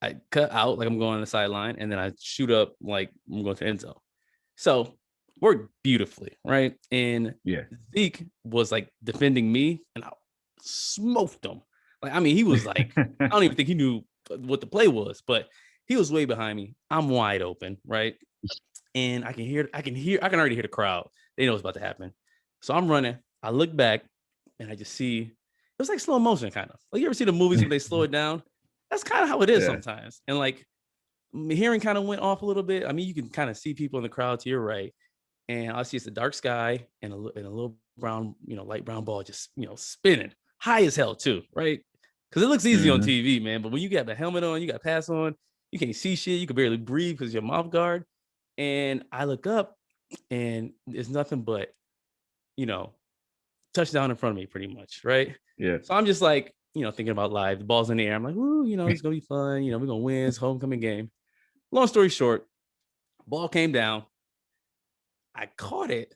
I cut out like I'm going on the sideline, and then I shoot up like I'm going to the end zone. So worked beautifully, right? And Zeke was like defending me, and I smoked him. Like, I mean, he was like, I don't even think he knew what the play was, but he was way behind me. I'm wide open, right? And I can already hear the crowd. They know what's about to happen. So I'm running. I look back, and I just see it was like slow motion, kind of. Like, you ever see the movies when they slow it down? That's kind of how it is sometimes. And like, my hearing kind of went off a little bit. I mean, you can kind of see people in the crowd to your right, and I see it's a dark sky and a little brown, light brown ball just, spinning high as hell too, right? Because it looks easy on TV, man. But when you got the helmet on, you got pass on, you can't see shit. You can barely breathe because your mouth guard. And I look up, and there's nothing but, touchdown in front of me, pretty much, right? Yeah. So I'm just like, thinking about live. The ball's in the air. I'm like, ooh, it's gonna be fun. We're gonna win. It's homecoming game. Long story short, ball came down. I caught it.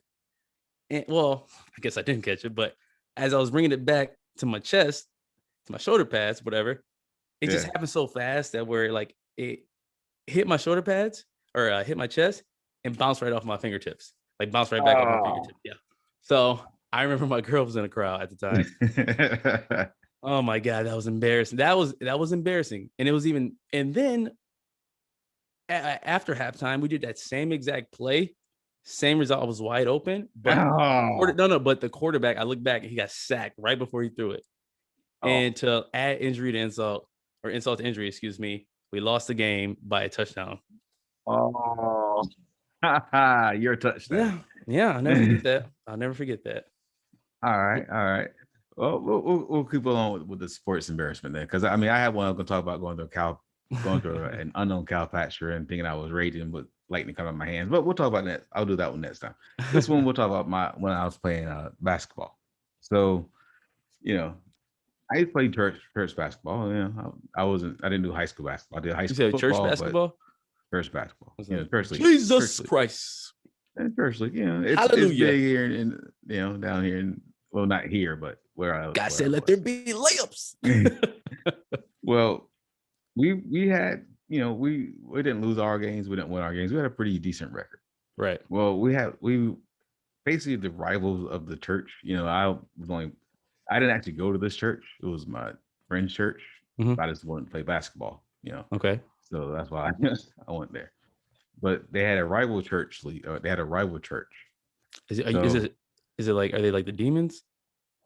And well, I guess I didn't catch it, but as I was bringing it back to my chest, to my shoulder pads, whatever, it just happened so fast that where like it hit my shoulder pads or hit my chest and bounced right off my fingertips, like bounced right back off my fingertips. Yeah. So I remember my girl was in a crowd at the time. Oh my God, that was embarrassing. That was embarrassing. And it was and then after halftime, we did that same exact play. Same result. I was wide open, but but the quarterback, I looked back and he got sacked right before he threw it. And to add injury to insult, or insult to injury, excuse me, we lost the game by a touchdown. Oh, your touchdown. Yeah. I'll never forget that. I'll never forget that. All right. Well, we'll keep along with the sports embarrassment then, because I mean, I had one. I'm gonna talk about going to an unknown cow pasture and thinking I was raging with lightning coming out of my hands. But we'll talk about that. I'll do that one next time. This one we'll talk about when I was playing basketball. So, I played church basketball. I didn't do high school basketball. I did high school. You said church basketball? Church basketball. Jesus Christ. And church league, it's Hallelujah. big here in down here well, not here, but where I was. God said, let there be layups. Well, we had, we didn't lose our games, we didn't win our games. We had a pretty decent record. Right. Well, we basically the rivals of the church. I didn't actually go to this church. It was my friend's church. I just wanted to play basketball. Okay. So that's why I went there. But they had a rival church league. They had a rival church. Is it like, are they like the demons?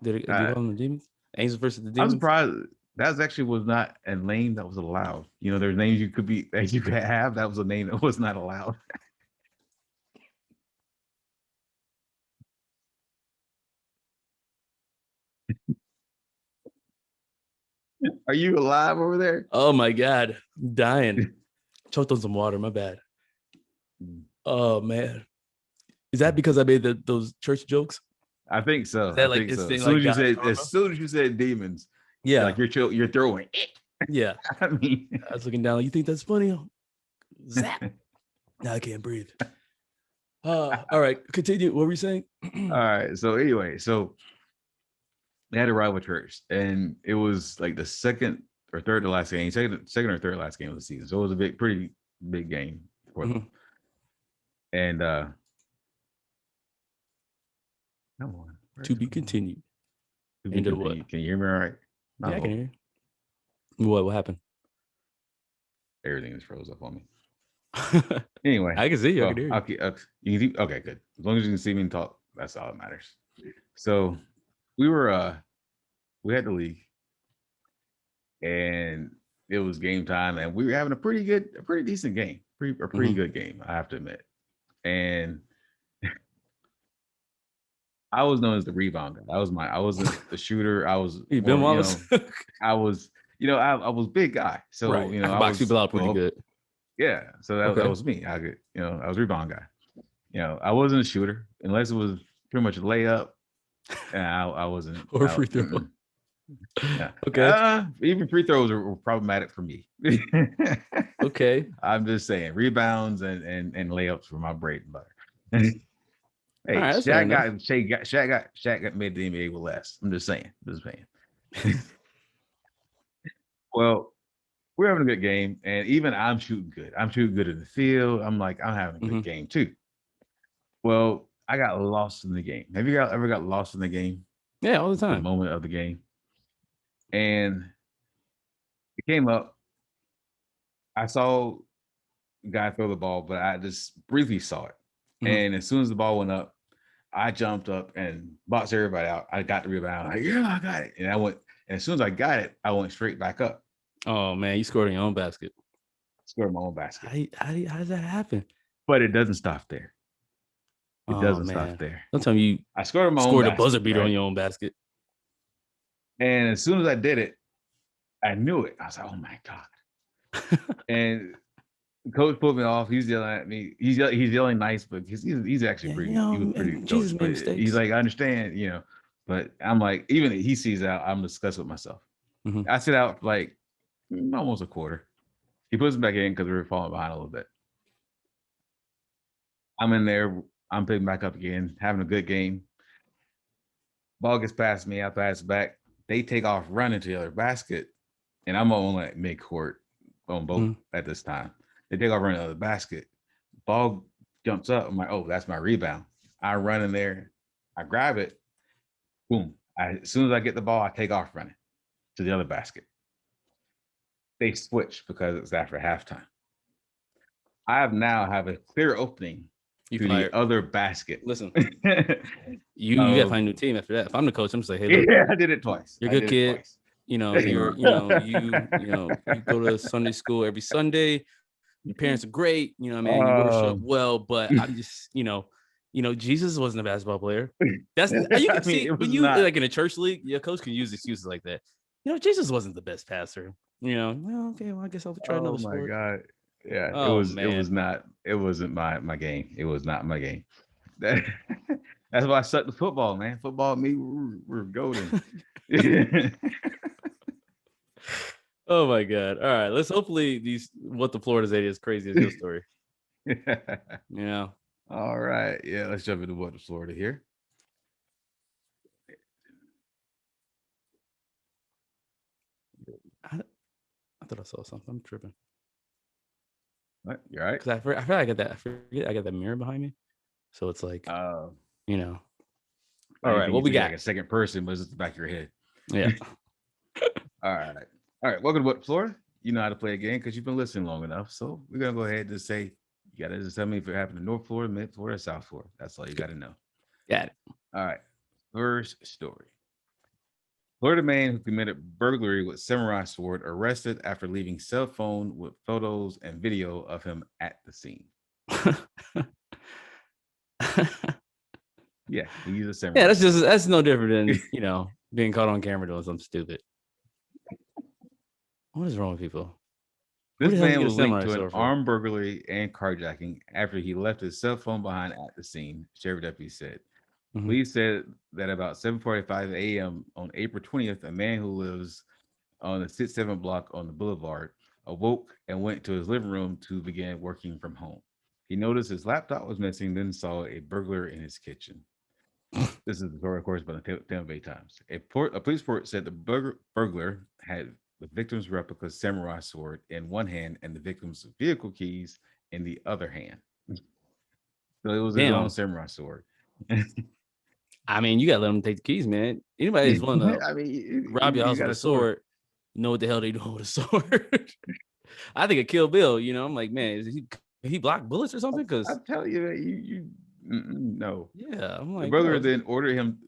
Do you call them the demons? Angels versus the demons? I'm surprised. That actually was not a name that was allowed. There's names you could have. That was a name that was not allowed. Are you alive over there? Oh my God, I'm dying. Choked on some water. My bad. Oh man, is that because I made those church jokes? I think so. Is that I think so. As soon as you said demons, yeah, like you're throwing it. Yeah. I mean, I was looking down. You think that's funny? Zap. Now I can't breathe. All right, continue. What were you saying? All right. So anyway, they had a rival church, and it was like the second or third to last game, second or third last game of the season. So it was a pretty big game for them. And come on. To be continued. Into what? Can you hear me all right? Yeah, I can hear you. What happened? Everything just froze up on me. Anyway, I can see you. I can hear you. Okay, good. As long as you can see me and talk, that's all that matters. So we had the league, and it was game time, and we were having a pretty decent game, pretty good game, I have to admit. And I was known as the rebound guy. I wasn't the shooter. I was Ben Wallace. I was big guy. So right. I box people out pretty good. Yeah. So that was me. I could, I was rebound guy. I wasn't a shooter unless it was pretty much a layup. And I wasn't or free throw. Yeah. Okay. Even free throws were problematic for me. Okay. I'm just saying rebounds and layups were my bread and butter. Hey, right, Shaq got made the NBA with less. I'm just saying. Well, we're having a good game, and even I'm shooting good. I'm shooting good in the field. I'm having a good game too. Well, I got lost in the game. Have you ever got lost in the game? Yeah, all the time. The moment of the game. And it came up. I saw the guy throw the ball, but I just briefly saw it. And as soon as the ball went up, I jumped up and boxed everybody out. I got the rebound. I got it. And and as soon as I got it, I went straight back up. Oh man, you scored in your own basket. Scored my own basket. How does that happen? But it doesn't stop there. It doesn't stop there. Sometimes I scored my own scored a buzzer beater on your own basket. And as soon as I did it, I knew it. I was like, oh my God. And coach put me off. He's yelling at me. He's yelling nice, but he's actually pretty. He was pretty. Jesus made mistakes. He's like, I understand, But I'm like, even if he sees out, I'm disgusted with myself. I sit out for like almost a quarter. He puts me back in because we were falling behind a little bit. I'm in there. I'm picking back up again, having a good game. Ball gets past me. I pass it back. They take off running to the other basket, and I'm on like midcourt on both at this time. They take off running to the other basket. Ball jumps up. I'm like, oh, that's my rebound. I run in there. I grab it. Boom. As soon as I get the ball, I take off running to the other basket. They switch because it's after halftime. I now have a clear opening to the other basket. Listen, you gotta find a new team after that. If I'm the coach, I'm just like, hey, look, I did it twice. You're a good kid. You go to Sunday school every Sunday. Your parents are great. You worship well, but I'm just, Jesus wasn't a basketball player. That's you can see when you like in a church league, your coach can use excuses like that. Jesus wasn't the best passer. Okay, well, I guess I'll try another sport. Oh my God. Yeah, it wasn't my game. It was not my game. That's why I sucked with football, man. Football and me, we're golden. Oh my God. All right. Let's hopefully what the Florida's ain't as crazy as your story. Yeah. All right. Yeah, let's jump into what the Florida here. I thought I saw something. I'm tripping. What? You're right. Because I forget I got that mirror behind me. So it's like, All right. What we got? Like a second person, but it's at the back of your head. Yeah. All right. Welcome to What Florida. You know how to play a game because you've been listening long enough. So we're gonna go ahead and just say you gotta just tell me if it happened in North Florida, Mid Florida, South Florida. That's all you gotta know. Got it. All right. First story. Florida man who committed burglary with samurai sword arrested after leaving cell phone with photos and video of him at the scene. Yeah, he used a samurai. Yeah, that's no different than being caught on camera doing something stupid. What is wrong with people? This man was linked to an armed burglary and carjacking after he left his cell phone behind at the scene, sheriff deputy said. Police said that about 7:45 a.m. on April 20th, a man who lives on the 6-7 block on the boulevard awoke and went to his living room to begin working from home. He noticed his laptop was missing, then saw a burglar in his kitchen. This is the story, of course, by the Tampa Bay Times. A police report said the burglar had the victim's replica samurai sword in one hand and the victim's vehicle keys in the other hand. So it was his own samurai sword. I mean, you gotta let them take the keys, man. Anybody who's willing to rob your house with a sword, know what the hell they doing with a sword. I think of Kill Bill, I'm like, man, is he he blocked bullets or something? Because I'm telling you that no. Yeah, I'm The like, burglar then ordered him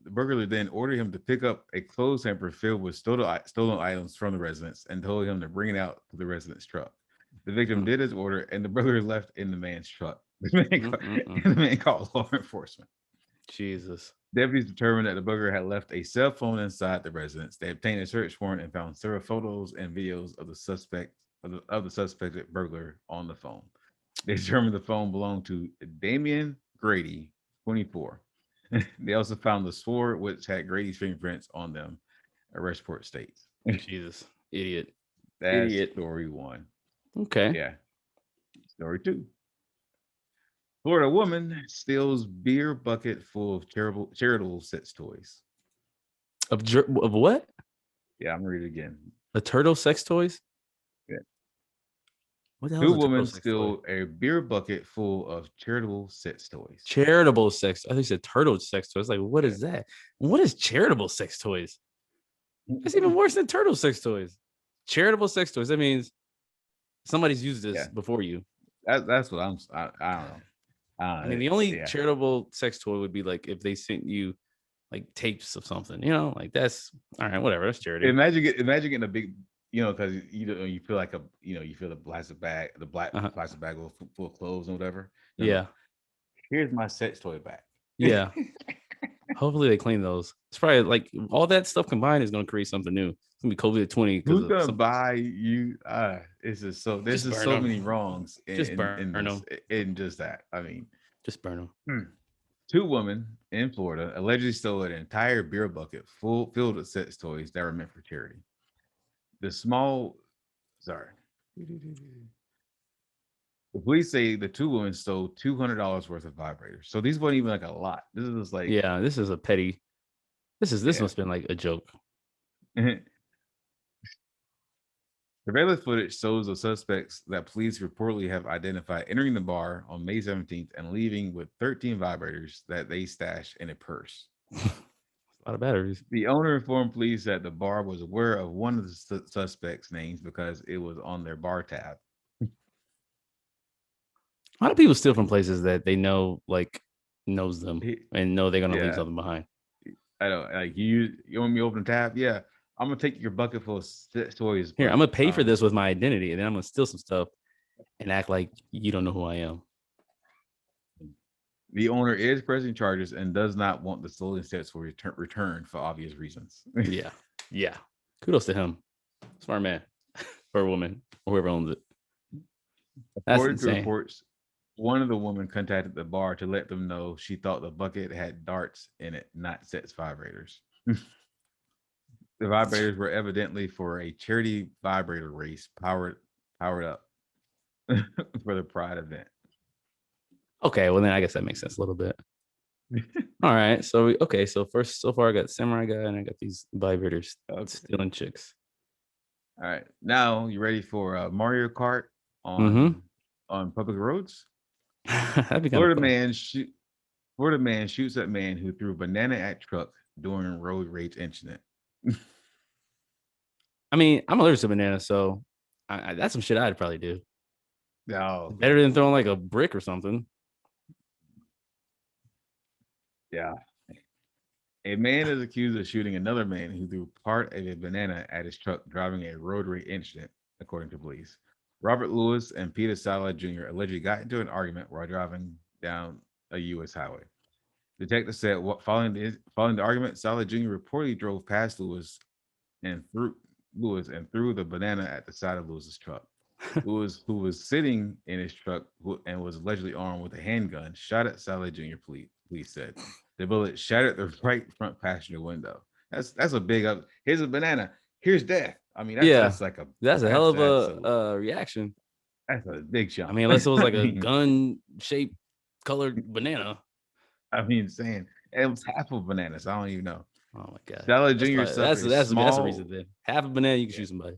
to pick up a clothes hamper filled with stolen items from the residence and told him to bring it out to the resident's truck. The victim did his order, and the burglar left in the man's truck. The man called law enforcement. Jesus. Deputies determined that the burglar had left a cell phone inside the residence. They obtained a search warrant and found several photos and videos of the suspected burglar on the phone. They determined the phone belonged to Damian Grady, 24. They also found the sword, which had Grady's fingerprints on them. Arrest report states. Jesus, idiot. That's story one. Okay. Yeah. Story two. Florida woman steals beer bucket full of charitable sex toys. Of what? Yeah, I'm gonna read it again. The turtle sex toys? Yeah. What the hell? Two women steal a beer bucket full of charitable sex toys. Charitable sex. I think you said turtle sex toys. Like, what is that? What is charitable sex toys? It's even worse than turtle sex toys. Charitable sex toys. That means somebody's used this before you. That's what I don't know. I mean, the only charitable sex toy would be like if they sent you like tapes of something, like that's all right, whatever. That's charity. Imagine getting a big, because you feel like you feel the plastic bag, plastic bag full of clothes and whatever. Here's my sex toy back. Yeah. Hopefully they clean those. It's probably like all that stuff combined is going to create something new. It's gonna be COVID-20. Who's gonna buy you? It's just so there's just so many wrongs in just that. I mean, just burn them. Two women in Florida allegedly stole an entire beer bucket filled with sex toys that were meant for charity. The police say the two women stole $200 worth of vibrators. So these weren't even like a lot. This is just like this is a petty. This must have been like a joke. Surveillance footage shows the suspects that police reportedly have identified entering the bar on May 17th and leaving with 13 vibrators that they stashed in a purse. A lot of batteries. The owner informed police that the bar was aware of one of the suspects' names because it was on their bar tab. A lot of people steal from places that they know, knows them and know they're gonna leave something behind. I don't like you want me to open the tab? Yeah. I'm gonna take your bucket full of toys. Here, I'm gonna pay for this with my identity, and then I'm gonna steal some stuff and act like you don't know who I am. The owner is pressing charges and does not want the stolen sets for return for obvious reasons. Yeah. Kudos to him. Smart man or woman, or whoever owns it. That's According insane. to reports, one of the women contacted the bar to let them know she thought the bucket had darts in it, not sex vibrators. The vibrators were evidently for a charity vibrator race powered up for the Pride event. Okay, well then I guess that makes sense a little bit. All right, so so far I got Samurai Guy and I got these vibrators stealing chicks. All right, now you ready for Mario Kart on public roads? Florida man shoots at man who threw banana at truck during road rage incident. I mean, I'm allergic to bananas, so that's some shit I'd probably do. No, better than throwing like a brick or something. Yeah. A man is accused of shooting another man who threw part of a banana at his truck driving a road rage incident, according to police. Robert Lewis and Peter Sala Jr. allegedly got into an argument while driving down a U.S. highway. Detectives said following the argument, Sala Jr. reportedly drove past Lewis and threw the banana at the side of Lewis's truck. Lewis, who was sitting in his truck and was allegedly armed with a handgun, shot at Sala Jr. Police said the bullet shattered the right front passenger window. That's a big up. Here's a banana. Here's death. I mean, that's like that's a hell of a reaction. That's a big shot. I mean, unless it was like a gun-shaped colored banana. I mean, saying it was half a banana, so I don't even know. Oh my god. Sala Jr. That's a reason then. Half a banana, you can shoot somebody.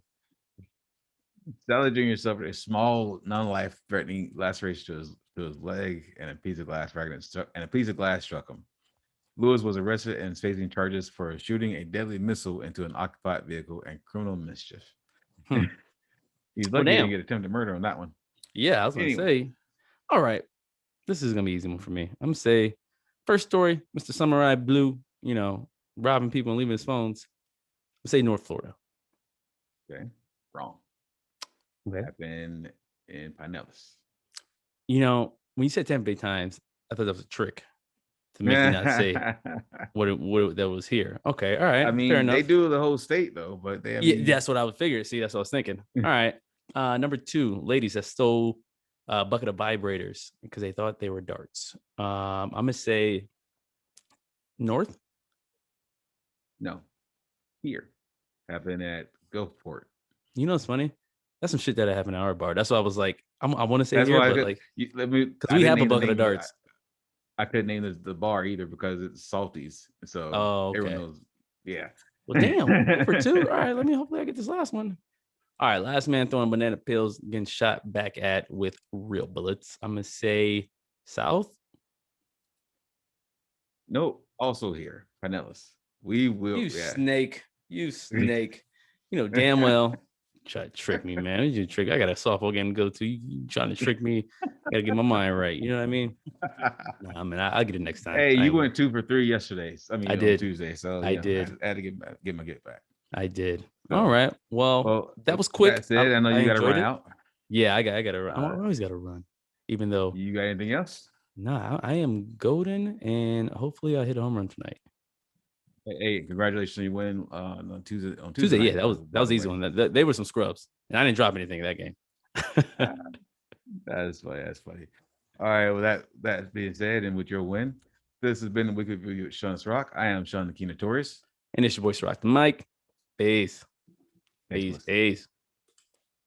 Sala Jr. suffered a small, non-life-threatening laceration to his leg, and a piece of glass struck him. Lewis was arrested and is facing charges for shooting a deadly missile into an occupied vehicle and criminal mischief. He's lucky he didn't get attempted murder on that one. Yeah, I was gonna say, All right. This is going to be an easy one for me. I'm going to say first story, Mr. Samurai Blue, robbing people and leaving his phones. Let's say North Florida. Okay. Wrong. Okay. Happened in Pinellas. When you said Tampa Bay Times, I thought that was a trick to make you not say what that was here. Okay. All right. I mean, fair enough. They do the whole state though, but that's what I would figure. See, that's what I was thinking. All right. Number 2, ladies that stole a bucket of vibrators because they thought they were darts. I'm gonna say North. No, here happened at Gulfport. It's funny. That's some shit that happened at our bar. That's why I was like, I want to say that's here, but because we have a bucket of darts. I couldn't name the bar either because it's Salties. So everyone knows. Yeah. Well, damn. For 2. All right. Hopefully I get this last one. All right. Last man throwing banana peels, getting shot back at with real bullets. I'm going to say South. No, also here. Pinellas. We will. You snake. You snake. Damn well. Try to trick me, man. You trick. I got a softball game to go to. You trying to trick me? I gotta get my mind right. You know what I mean? Nah, man, I'll get it next time. Hey, you went 2 for 3 yesterday. I did on Tuesday, so I did. I had to get my get back. I did. So, all right. Well, that was quick. That's it. I know you got to run out. Yeah, I got to run. I always got to run, even though. You got anything else? No, I am golden, and hopefully I hit a home run tonight. Hey, congratulations on your win on Tuesday. Tuesday, yeah, that was easy one. They were some scrubs, and I didn't drop anything that game. That is funny. That's funny. All right. Well, that being said, and with your win, this has been the Weekly Review with Sean Serak. I am Sean the Key Notorious, and it's your boy Serak the Mike. Peace. Peace.